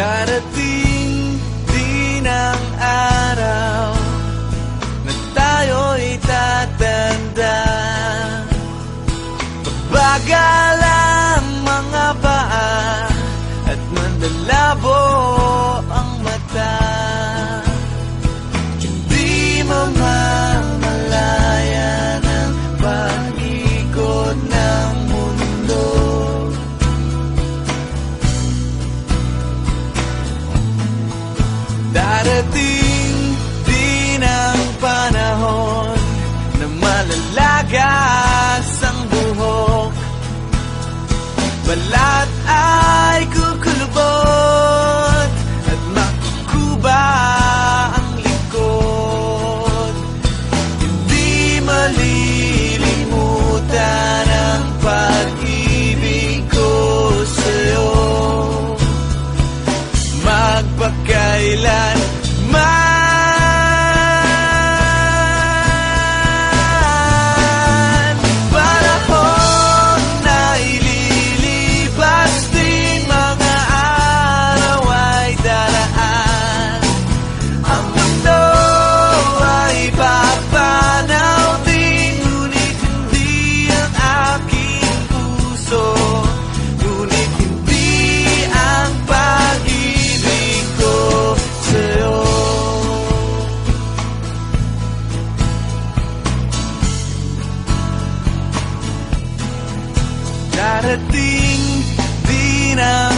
Darating din ang araw na tayo'y tatanda. Bagal ang mga paa at manlalabo ang mata. Hindi mamamalayan ang pag-ikot ng mundo. Darating din ang panahon na malalagas ang buhok. Balat ay kukulubot at makukuba ang likod. Hindi malilimutan ang pag-ibig ko sa'yo. Magpakailan darating din ang